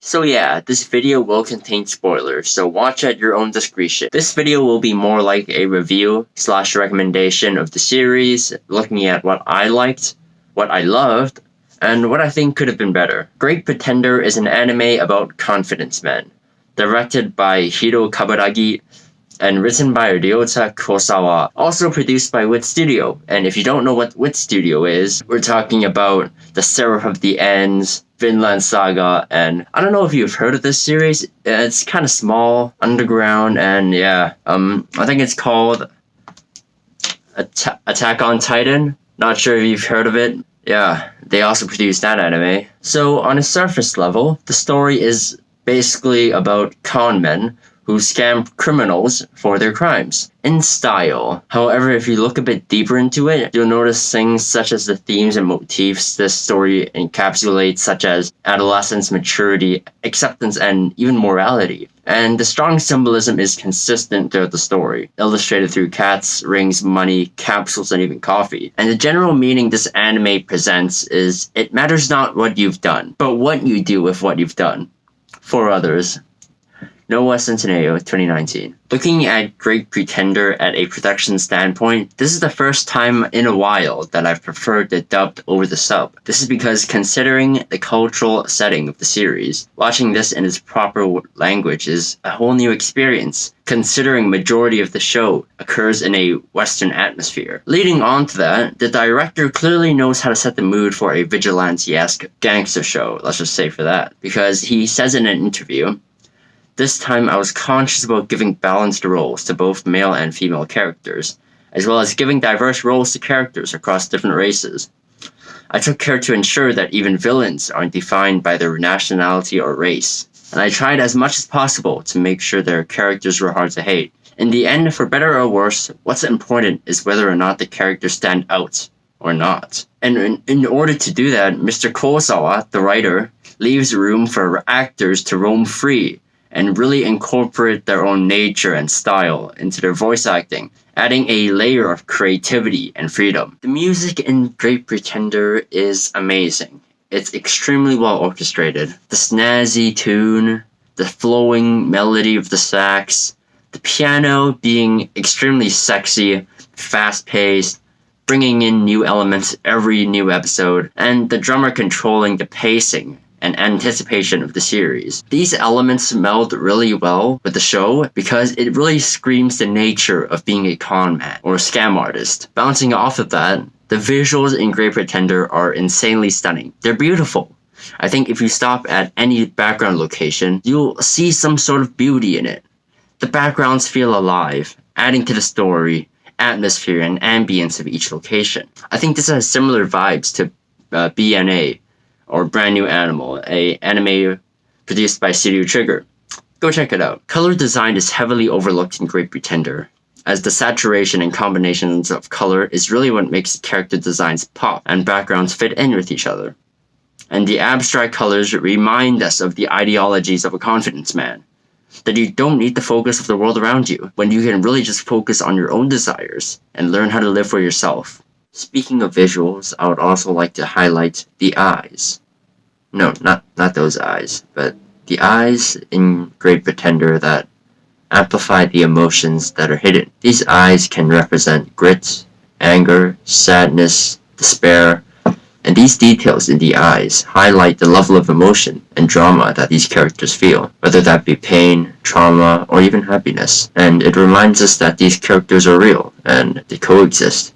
So yeah, this video will contain spoilers, so watch at your own discretion. This video will be more like a review / recommendation of the series, looking at what I liked, what I loved, and what I think could have been better. Great Pretender is an anime about confidence men, directed by Hiro Kaburagi, and written by Ryota Kosawa, also produced by Wit Studio. And if you don't know what Wit Studio is, we're talking about The Seraph of the Ends, Vinland Saga, and I don't know if you've heard of this series. It's kind of small, underground, and yeah, I think it's called Attack on Titan. Not sure if you've heard of it. Yeah, they also produced that anime. So on a surface level, the story is basically about con men who scam criminals for their crimes, in style. However, if you look a bit deeper into it, you'll notice things such as the themes and motifs this story encapsulates, such as adolescence, maturity, acceptance, and even morality. And the strong symbolism is consistent throughout the story, illustrated through cats, rings, money, capsules, and even coffee. And the general meaning this anime presents is, it matters not what you've done, but what you do with what you've done for others. Noah Centineo, 2019. Looking at Great Pretender at a production standpoint, this is the first time in a while that I've preferred the dubbed over the sub. This is because, considering the cultural setting of the series, watching this in its proper language is a whole new experience, considering majority of the show occurs in a Western atmosphere. Leading on to that, the director clearly knows how to set the mood for a vigilante-esque gangster show, let's just say for that, because he says in an interview, "This time I was conscious about giving balanced roles to both male and female characters, as well as giving diverse roles to characters across different races. I took care to ensure that even villains aren't defined by their nationality or race, and I tried as much as possible to make sure their characters were hard to hate. In the end, for better or worse, what's important is whether or not the characters stand out or not." And in order to do that, Mr. Kosawa, the writer, leaves room for actors to roam free and really incorporate their own nature and style into their voice acting, adding a layer of creativity and freedom. The music in Great Pretender is amazing. It's extremely well orchestrated. The snazzy tune, the flowing melody of the sax, the piano being extremely sexy, fast-paced, bringing in new elements every new episode, and the drummer controlling the pacing and anticipation of the series. These elements meld really well with the show because it really screams the nature of being a con man or a scam artist. Bouncing off of that, the visuals in Great Pretender are insanely stunning. They're beautiful. I think if you stop at any background location, you'll see some sort of beauty in it. The backgrounds feel alive, adding to the story, atmosphere, and ambience of each location. I think this has similar vibes to BNA, or Brand New Animal, a anime produced by Studio Trigger. Go check it out. Color design is heavily overlooked in Great Pretender, as the saturation and combinations of color is really what makes the character designs pop and backgrounds fit in with each other. And the abstract colors remind us of the ideologies of a confidence man, that you don't need the focus of the world around you, when you can really just focus on your own desires and learn how to live for yourself. Speaking of visuals, I would also like to highlight the eyes. No, not those eyes, but the eyes in Great Pretender that amplify the emotions that are hidden. These eyes can represent grit, anger, sadness, despair, and these details in the eyes highlight the level of emotion and drama that these characters feel, whether that be pain, trauma, or even happiness. And it reminds us that these characters are real and they coexist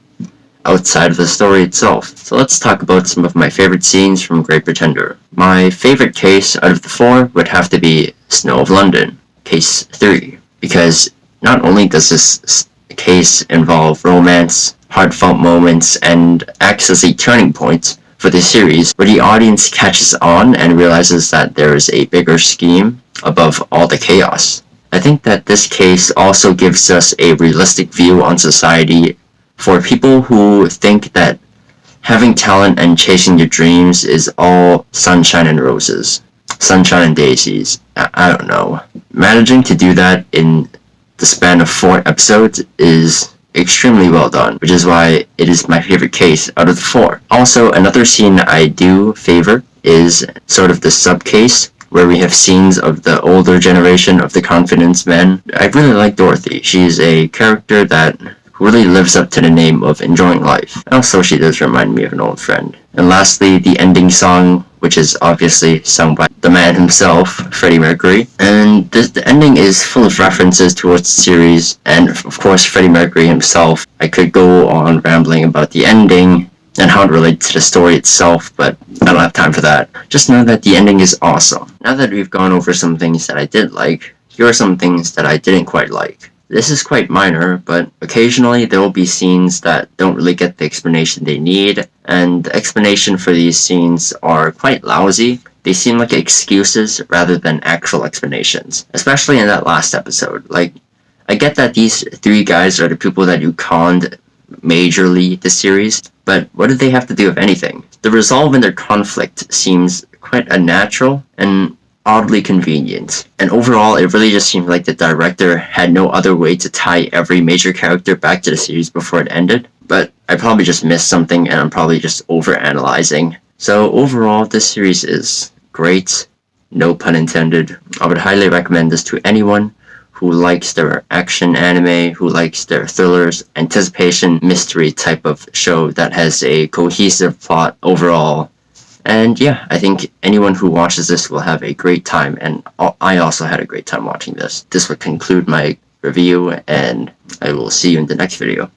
outside of the story itself. So let's talk about some of my favorite scenes from Great Pretender. My favorite case out of the four would have to be Snow of London, case 3, because not only does this case involve romance, heartfelt moments, and acts as a turning point for the series, where the audience catches on and realizes that there is a bigger scheme above all the chaos. I think that this case also gives us a realistic view on society for people who think that having talent and chasing your dreams is all sunshine and roses. Sunshine and daisies. I don't know. Managing to do that in the span of 4 episodes is extremely well done, which is why it is my favorite case out of the 4. Also, another scene I do favor is sort of the sub-case where we have scenes of the older generation of the Confidence Men. I really like Dorothy. She's a character that really lives up to the name of enjoying life. Also, she does remind me of an old friend. And lastly, the ending song, which is obviously sung by the man himself, Freddie Mercury. And the ending is full of references towards the series, and of course Freddie Mercury himself. I could go on rambling about the ending and how it relates to the story itself, but I don't have time for that. Just know that the ending is awesome. Now that we've gone over some things that I did like, here are some things that I didn't quite like. This is quite minor, but occasionally there will be scenes that don't really get the explanation they need, and the explanation for these scenes are quite lousy. They seem like excuses rather than actual explanations, especially in that last episode. Like, I get that these three guys are the people that you conned majorly this series, but what do they have to do with anything? The resolve in their conflict seems quite unnatural and oddly convenient, and overall it really just seemed like the director had no other way to tie every major character back to the series before it ended. But I probably just missed something, and I'm probably just overanalyzing. So overall, this series is great, no pun intended. I would highly recommend this to anyone who likes their action anime, who likes their thrillers, anticipation, mystery type of show that has a cohesive plot overall. And yeah, I think anyone who watches this will have a great time, and I also had a great time watching this. This would conclude my review, and I will see you in the next video.